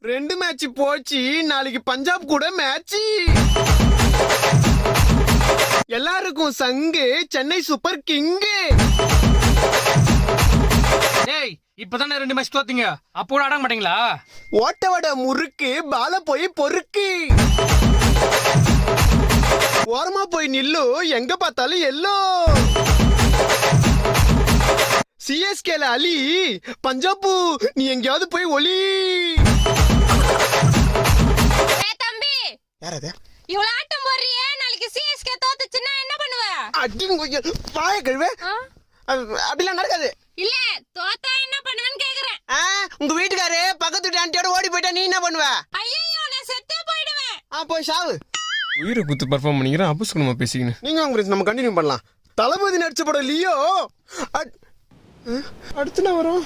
2 match போச்சு, நாளைக்கு பஞ்சாப் கூட மேட்ச். எல்லாருக்கும் சங்கு, சென்னை சூப்பர் கிங்கு. டேய் இப்பதானே 2 மேட்ச் தோத்தீங்க, அப்போ கூட ஆட மாட்டீங்களா? ஓட்டவட முறுக்கு பால போய் பொறுக்கு. ஓரமா போய் நில்லு, எங்க பார்த்தாலும் எல்லோ. சிஎஸ்கேல அலி, பஞ்சாபு நீ எங்கயாவது போய் ஒலி. தம்பி யாரது? இவ்வளவு ஆட்டம் போடுறியே, நாளைக்கு சிஎஸ்கே தோத்துச்சுன்னா என்ன பண்ணுவ? அடிங்க வாய கழுவே. அப்படிலாம் நடக்காது. இல்ல தோத்தா என்ன பண்ணுவேன்னு கேக்குறேன். உங்க வீட்டுக்காரு பக்கத்து வீட்டு ஆண்டியோட ஓடி போயிட்டா நீ என்ன பண்ணுவ? ஐயோ நான் செத்தே போயிடுவேன். போய் சாவு. உயிரை குத்து பர்ஃபார்ம் பண்ணிக்கிறேன். அபஸ்குணமா பேசிக்கின்னு நீங்க அவங்க நம்ம கண்டினியூ பண்ணலாம். தளபதி நடிச்ச படம் லியோ. அடுத்து நான் வரும்.